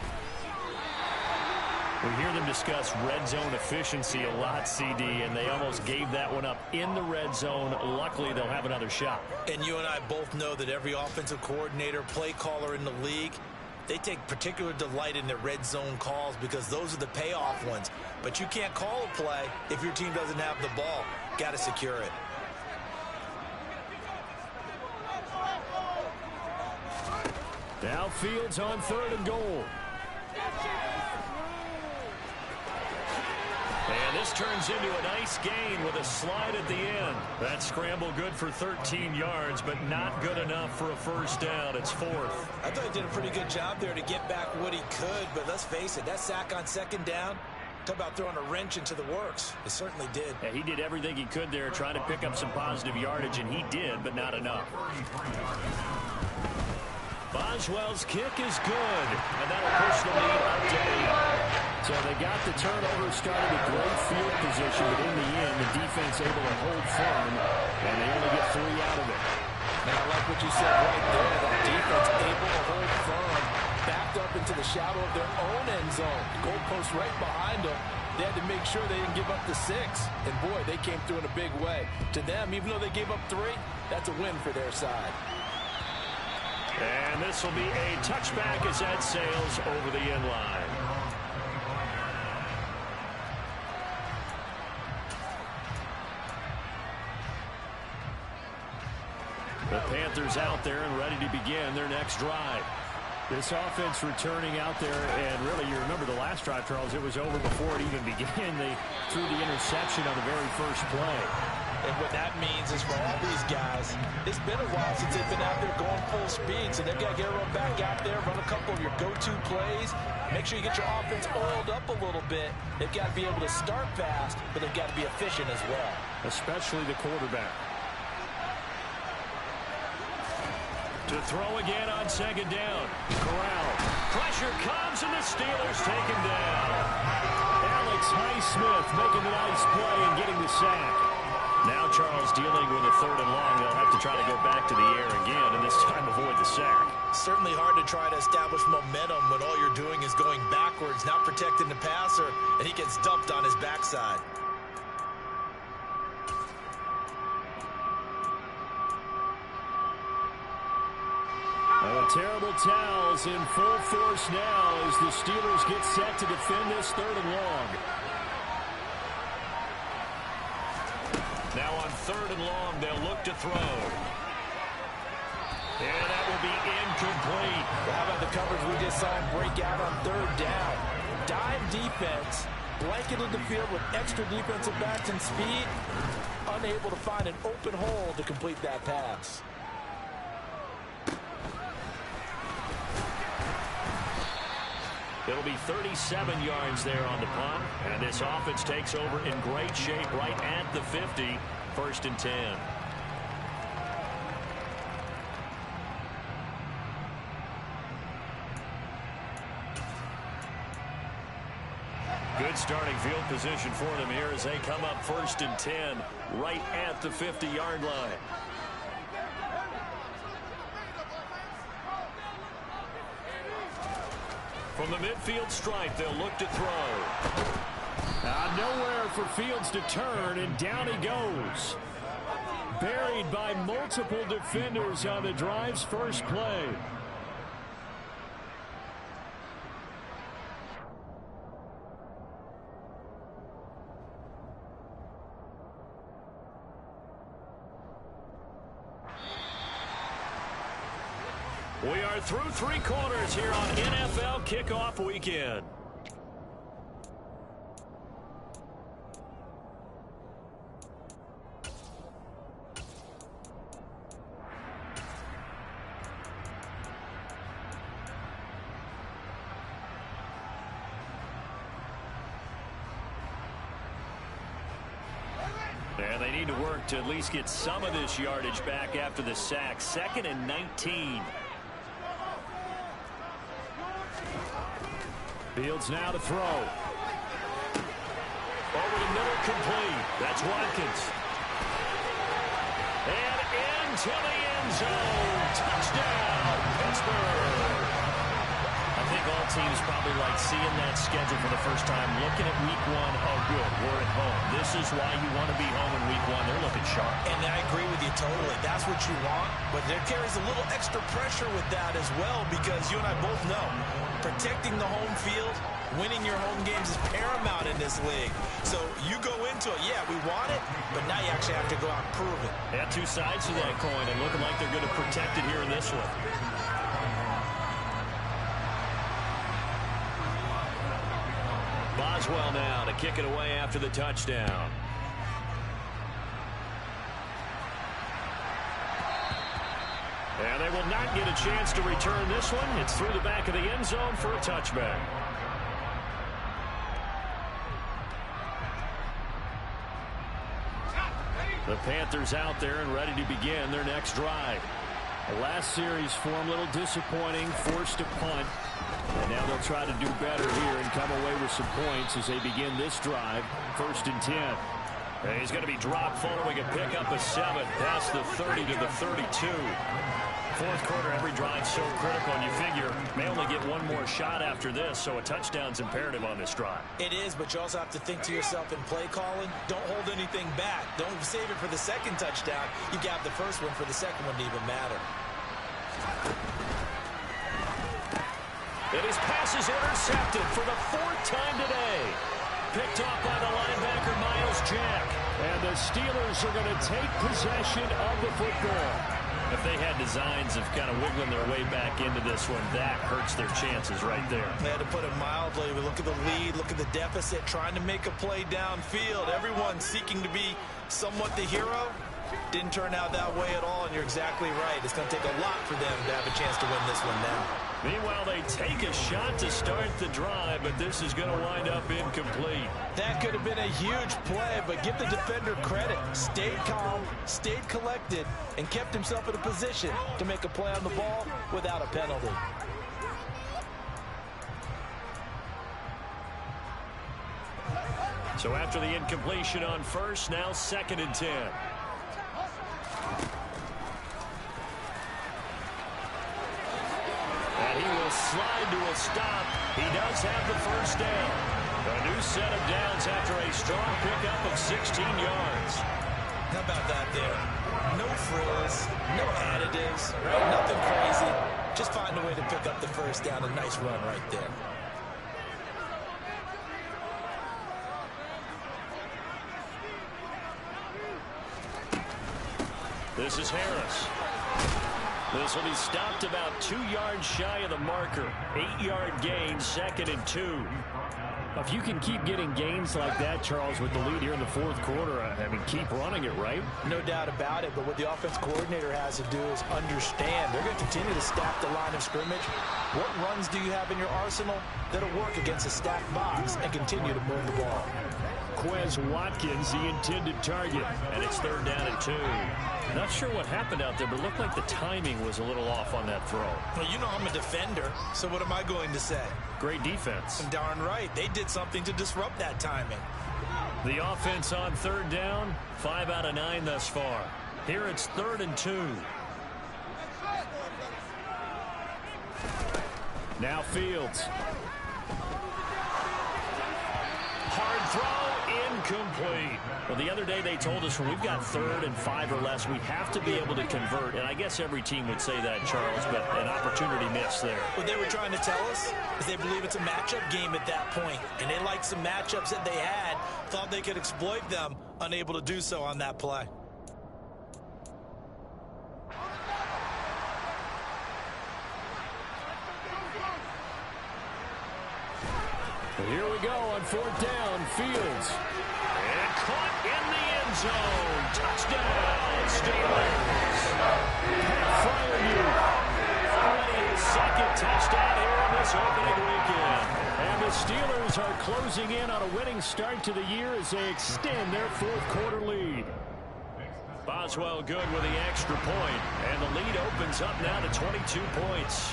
We hear them discuss red zone efficiency a lot, CD, and they almost gave that one up in the red zone. Luckily, they'll have another shot. And you and I both know that every offensive coordinator, play caller in the league, they take particular delight in their red zone calls because those are the payoff ones. But you can't call a play if your team doesn't have the ball. Got to secure it. Now Fields on 3rd and goal. And this turns into a nice gain with a slide at the end. That scramble good for 13 yards, but not good enough for a 1st down. It's 4th. I thought he did a pretty good job there to get back what he could, but let's face it, that sack on 2nd down, talk about throwing a wrench into the works. It certainly did. Yeah, he did everything he could there, trying to pick up some positive yardage, and he did, but not enough. Boswell's kick is good, and that'll push the lead up to 8. So they got the turnover, started with great field position, but in the end, the defense able to hold firm, and they only get 3 out of it. And I like what you said right there, that defense able to hold firm, backed up into the shadow of their own end zone. Goalpost right behind them. They had to make sure they didn't give up the 6. And, boy, they came through in a big way. To them, even though they gave up 3, that's a win for their side. And this will be a touchback as that sails over the end line. The Panthers out there and ready to begin their next drive. This offense returning out there, and really, you remember the last drive, Charles, it was over before it even began. They threw the interception on the very first play. And what that means is for all these guys, it's been a while since they've been out there going full speed, so they've got to get everyone back out there, run a couple of your go-to plays, make sure you get your offense oiled up a little bit. They've got to be able to start fast, but they've got to be efficient as well. Especially the quarterback. To throw again on second down. Corral. Pressure comes, and the Steelers take him down. Alex Highsmith making a nice play and getting the sack. Now Charles dealing with a 3rd and long. They'll have to try to go back to the air again, and this time avoid the sack. Certainly hard to try to establish momentum when all you're doing is going backwards, not protecting the passer, and he gets dumped on his backside. Terrible towels in full force now as the Steelers get set to defend this 3rd and long. Now on 3rd and long, they'll look to throw. And that will be incomplete. How about the coverage we just saw him break out on 3rd down? Dime defense, blanketed the field with extra defensive backs and speed, unable to find an open hole to complete that pass. It'll be 37 yards there on the punt, and this offense takes over in great shape right at the 50, 1st and 10. Good starting field position for them here as they come up 1st and 10 right at the 50-yard line. From the midfield stripe, they'll look to throw. Nowhere for Fields to turn, and down he goes. Buried by multiple defenders on the drive's first play. We are through 3 quarters here on NFL Kickoff Weekend. And they need to work to at least get some of this yardage back after the sack. 2nd and 19. Fields now to throw. Over the middle, complete. That's Watkins. And into the end zone. Touchdown, Pittsburgh. I think all teams probably like seeing that schedule for the first time, looking at week 1. Oh, good, we're at home. This is why you want to be home in week 1. They're looking sharp. And I agree with you totally. That's what you want. But there carries a little extra pressure with that as well, because you and I both know protecting the home field, winning your home games is paramount in this league. So you go into it, yeah, we want it, but now you actually have to go out and prove it. Yeah, 2 sides to that coin, and looking like they're going to protect it here in this one. Boswell now to kick it away after the touchdown. And they will not get a chance to return this one. It's through the back of the end zone for a touchback. The Panthers out there and ready to begin their next drive. The last series for them, a little disappointing, forced to punt. And now they'll try to do better here and come away with some points as they begin this drive, 1st and 10. And he's going to be dropped following a pickup of 7 past the 30 to the 32. Fourth quarter, every drive so critical, and you figure may only get one more shot after this, so a touchdown's imperative on this drive. It is, but you also have to think to yourself in play calling, don't hold anything back. Don't save it for the second touchdown. You got the first one for the second one to even matter. And his pass is intercepted for the 4th time today. Picked off by the linebacker, Miles Jack. And the Steelers are going to take possession of the football. If they had designs of kind of wiggling their way back into this one, that hurts their chances right there. They had to put it mildly. We look at the lead, look at the deficit, trying to make a play downfield. Everyone seeking to be somewhat the hero. Didn't turn out that way at all, and you're exactly right. It's going to take a lot for them to have a chance to win this one now. Meanwhile, they take a shot to start the drive, but this is going to wind up incomplete. That could have been a huge play, but give the defender credit. Stayed calm, stayed collected, and kept himself in a position to make a play on the ball without a penalty. So after the incompletion on first, now 2nd and 10. And he will slide to a stop. He does have the first down. A new set of downs after a strong pickup of 16 yards. How about that there? No frills, no additives, right? Nothing crazy. Just find a way to pick up the first down. A nice run right there. This is Harris. This will be stopped about 2 yards shy of the marker. 8-yard gain, 2nd and 2. If you can keep getting gains like that, Charles, with the lead here in the fourth quarter, I mean, keep running it, right? No doubt about it, but what the offense coordinator has to do is understand. They're going to continue to stack the line of scrimmage. What runs do you have in your arsenal that'll work against a stacked box and continue to move the ball? Quez Watkins, the intended target. And it's 3rd down and 2. Not sure what happened out there, but it looked like the timing was a little off on that throw. Well, you know I'm a defender, so what am I going to say? Great defense. Darn right. They did something to disrupt that timing. The offense on 3rd down, 5 out of 9 thus far. Here it's 3rd and 2. Now Fields. Hard throw, incomplete. Well, the other day they told us when we've got 3rd and 5 or less, we have to be able to convert. And I guess every team would say that, Charles, but an opportunity missed there. What they were trying to tell us is they believe it's a matchup game at that point, and they liked some matchups that they had, thought they could exploit them, unable to do so on that play. Here we go on 4th down. Fields. And caught in the end zone. Touchdown, Steelers. Fire Already his 2nd touchdown here in this opening weekend. And the Steelers are closing in on a winning start to the year as they extend their fourth quarter lead. Boswell good with the extra point, and the lead opens up now to 22 points.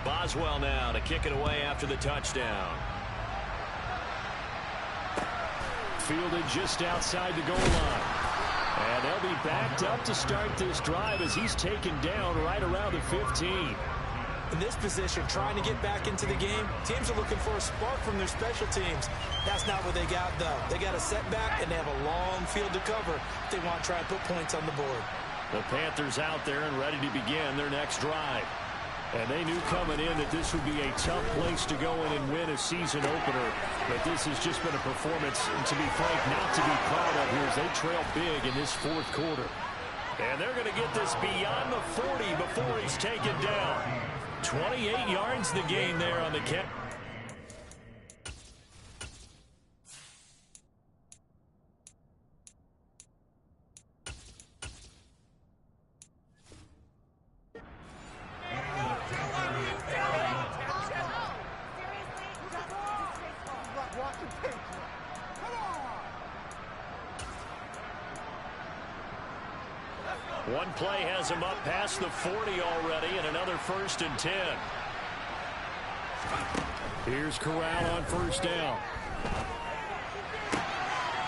Boswell now to kick it away after the touchdown. Fielded just outside the goal line. And they'll be backed up to start this drive as he's taken down right around the 15. In this position, trying to get back into the game, teams are looking for a spark from their special teams. That's not what they got, though. They got a setback, and they have a long field to cover if they want to try and put points on the board. The Panthers out there and ready to begin their next drive. And they knew coming in that this would be a tough place to go in and win a season opener. But this has just been a performance, and to be frank, not to be proud of here as they trail big in this fourth quarter. And they're going to get this beyond the 40 before he's taken down. 28 yards the gain there on the catch. One play has him up past the 40 already, and another 1st and 10. Here's Corral on 1st down.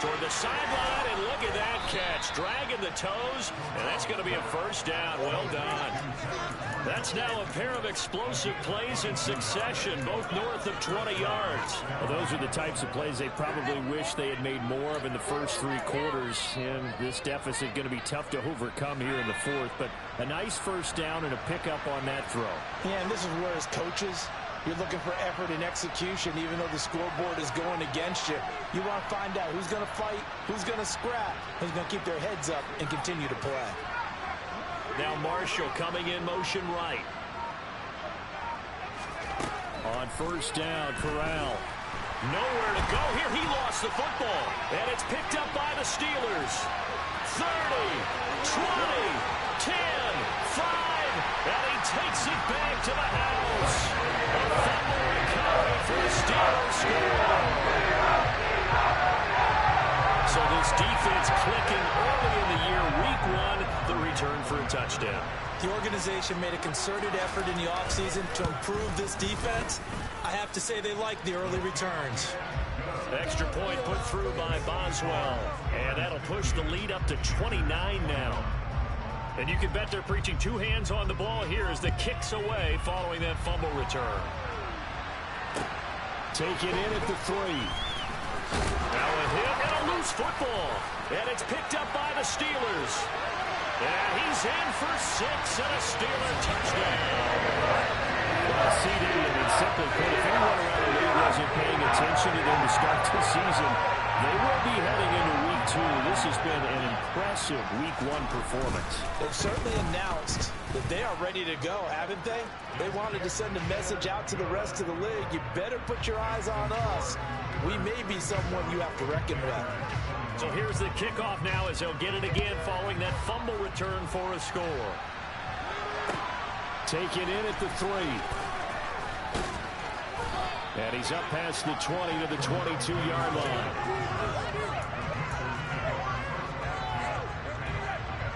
toward the sideline, and look at that catch. Dragging the toes, and that's going to be a first down. Well done. That's now a pair of explosive plays in succession, both north of 20 yards. Well, those are the types of plays they probably wish they had made more of in the first 3 quarters. And this deficit going to be tough to overcome here in the fourth. But a nice first down and a pickup on that throw. Yeah, and this is where as coaches, you're looking for effort and execution, even though the scoreboard is going against you. You want to find out who's going to fight, who's going to scrap, who's going to keep their heads up and continue to play. Now Marshall coming in motion right. On first down, Corral. Nowhere to go here. He lost the football. And it's picked up by the Steelers. 30, 20, 10, 5. And he takes it back to the house. A fumble recovery for the Steelers score. So this defense clicking early in the year, week 1, the return for a touchdown. The organization made a concerted effort in the offseason to improve this defense. I have to say they like the early returns. Extra point put through by Boswell. And that'll push the lead up to 29 now. And you can bet they're preaching 2 hands on the ball here as the kick's away following that fumble return. Take it in at the 3. Now a hit and a loose football. And it's picked up by the Steelers. And he's in for 6 and a Steeler touchdown. Well, CD, I mean, simply put, if anyone around the league wasn't paying attention to them to start the season, they will be heading into week 2. This has been an impressive week 1 performance. They've certainly announced that they are ready to go, haven't they? They wanted to send a message out to the rest of the league. You better put your eyes on us. We may be someone you have to reckon with. So here's the kickoff now as they'll get it again following that fumble return for a score. Take it in at the 3. And he's up past the 20 to the 22-yard line.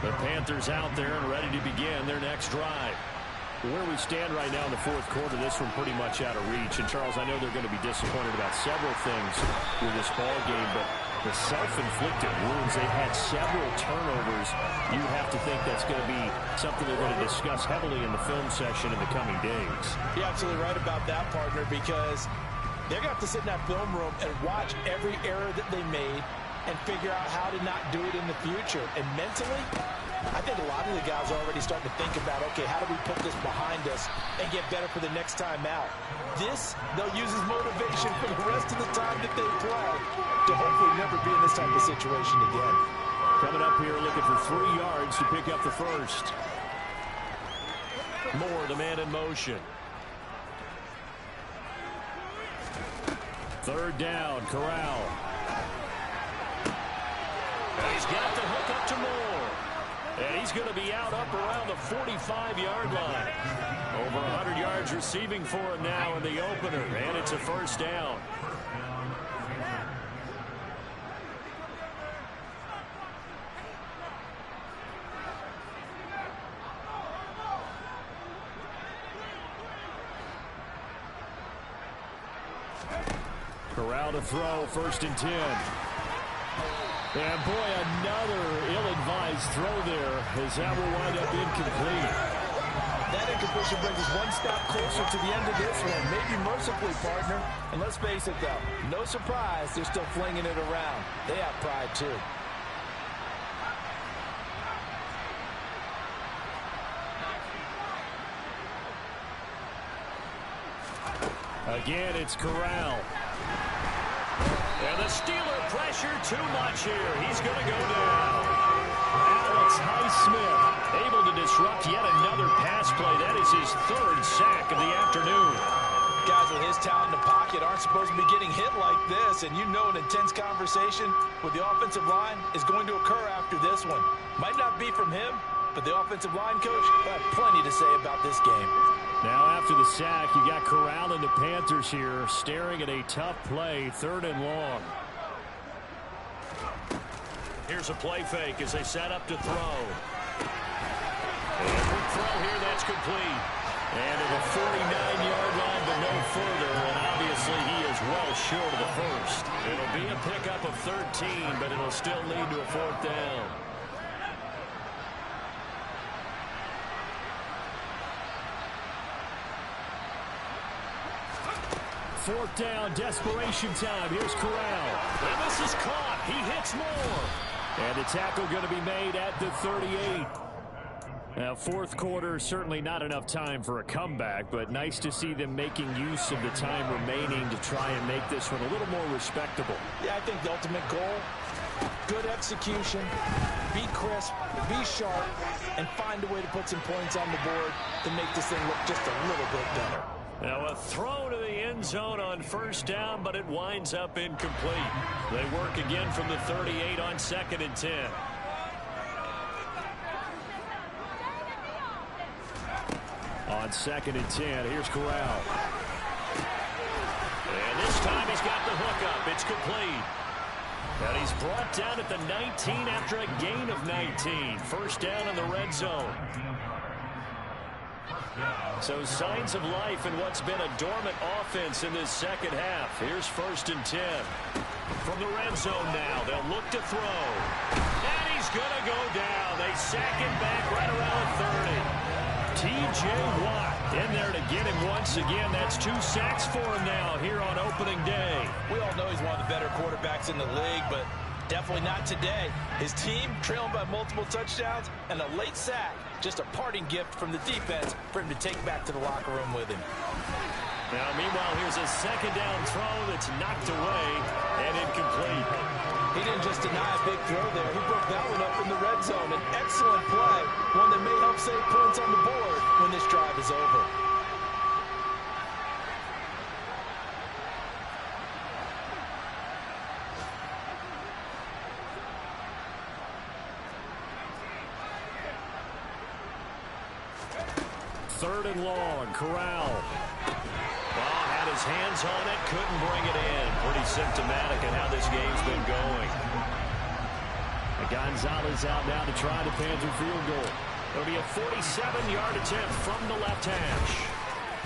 The Panthers out there and ready to begin their next drive. Where we stand right now in the fourth quarter, this one pretty much out of reach. And, Charles, I know they're going to be disappointed about several things with this ball game, but the self-inflicted wounds, they've had several turnovers. You have to think that's going to be something they're going to discuss heavily in the film session in the coming days. You're absolutely right about that, partner, because they're going to have to sit in that film room and watch every error that they made and figure out how to not do it in the future. And mentally, I think a lot of the guys are already starting to think about, okay, how do we put this behind us and get better for the next time out? This, they'll use as motivation for the rest of the time that they play to hopefully never be in this type of situation again. Coming up here looking for 3 yards to pick up the first. Moore, the man in motion. 3rd down, Corral. He's got the hook up to Moore. And he's going to be out up around the 45-yard line. Over 100 yards receiving for him now in the opener. And it's a first down. Corral to throw, 1st and 10. And boy, another ill-advised throw there as that will wind up incomplete. That incompletion brings us one step closer to the end of this one. Maybe mercifully, partner. And let's face it, though, no surprise, they're still flinging it around. They have pride, too. Again, it's Corral. And the Steeler pressure too much here. He's going to go down. Alex Highsmith able to disrupt yet another pass play. That is his 3rd sack of the afternoon. Guys with his talent in the pocket aren't supposed to be getting hit like this, and you know an intense conversation with the offensive line is going to occur after this one. Might not be from him, but the offensive line coach will have plenty to say about this game. Now after the sack, you got Corral and the Panthers here staring at a tough play, 3rd and long. Here's a play fake as they set up to throw. And a quick throw here, that's complete. And to the 49-yard line, but no further. And obviously he is well short of the first. It'll be a pickup of 13, but it'll still lead to a fourth down. Fourth down, desperation time. Here's Corral. And this is caught. He hits more. And the tackle going to be made at the 38. Now, fourth quarter, certainly not enough time for a comeback, but nice to see them making use of the time remaining to try and make this one a little more respectable. Yeah, I think the ultimate goal, good execution, be crisp, be sharp, and find a way to put some points on the board to make this thing look just a little bit better. Now a throw to the end zone on first down, but it winds up incomplete. They work again from the 38 on 2nd and 10. On 2nd and 10, here's Corral. And this time he's got the hook up. It's complete. And he's brought down at the 19 after a gain of 19. First down in the red zone. So signs of life in what's been a dormant offense in this second half. Here's 1st and 10. From the red zone now, they'll look to throw. And he's going to go down. They sack him back right around the 30. T.J. Watt in there to get him once again. That's 2 sacks for him now here on opening day. We all know he's one of the better quarterbacks in the league, but definitely not today. His team trailing by multiple touchdowns and a late sack. Just a parting gift from the defense for him to take back to the locker room with him. Now, meanwhile, here's a second down throw that's knocked away and incomplete. He didn't just deny a big throw there. He broke that one up in the red zone. An excellent play, one that may help save points on the board when this drive is over. Third and long, Corral. Well, had his hands on it, couldn't bring it in. Pretty symptomatic of how this game's been going. And Gonzalez out now to try the Panther field goal. It'll be a 47-yard attempt from the left hash.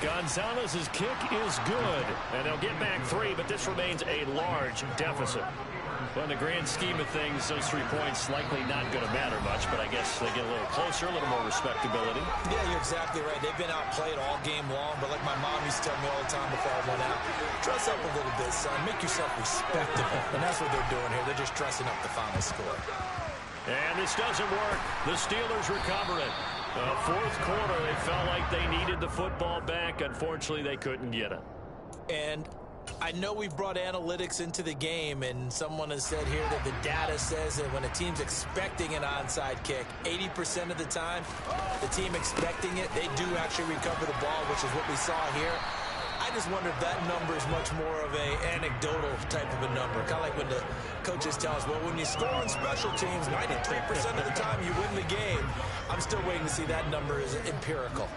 Gonzalez's kick is good, and they'll get back 3, but this remains a large deficit. Well, in the grand scheme of things, those 3 points likely not going to matter much, but I guess they get a little closer, a little more respectability. Yeah, you're exactly right. They've been outplayed all game long, but like my mom used to tell me all the time before I went out, dress up a little bit, son. Make yourself respectable. And that's what they're doing here. They're just dressing up the final score. And this doesn't work. The Steelers recover it. Fourth quarter, they felt like they needed the football back. Unfortunately, they couldn't get it. And I know we've brought analytics into the game, and someone has said here that the data says that when a team's expecting an onside kick, 80% of the time, the team expecting it, they do actually recover the ball, which is what we saw here. I just wonder if that number is much more of a anecdotal type of a number. Kind of like when the coaches tell us, well, when you score on special teams, 93% of the time you win the game. I'm still waiting to see that number is empirical.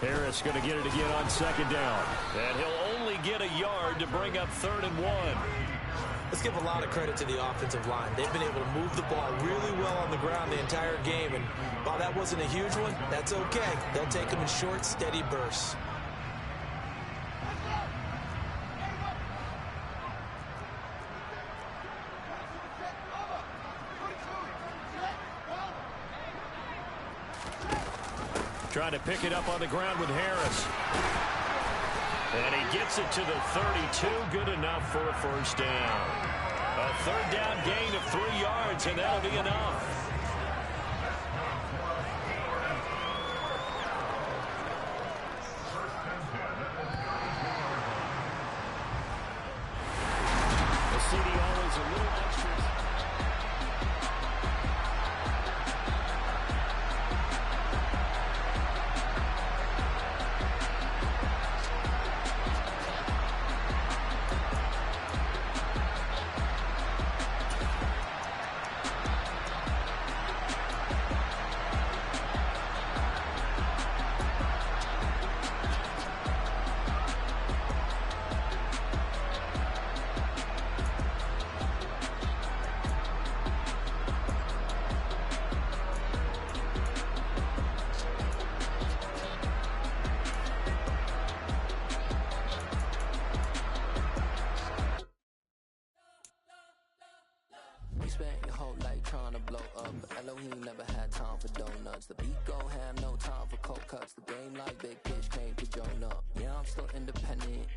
Harris going to get it again on second down. And he'll only get a yard to bring up 3rd and 1. Let's give a lot of credit to the offensive line. They've been able to move the ball really well on the ground the entire game. And while that wasn't a huge one, that's okay. They'll take them in short, steady bursts. Trying to pick it up on the ground with Harris. And he gets it to the 32. Good enough for a first down. A third down gain of 3 yards, and that'll be enough. The CD always a little extra. trying to blow up, but Elohim never had time for donuts. The beat go ham, no time for cold cuts. The game like big bitch came to join up. Yeah, I'm still independent.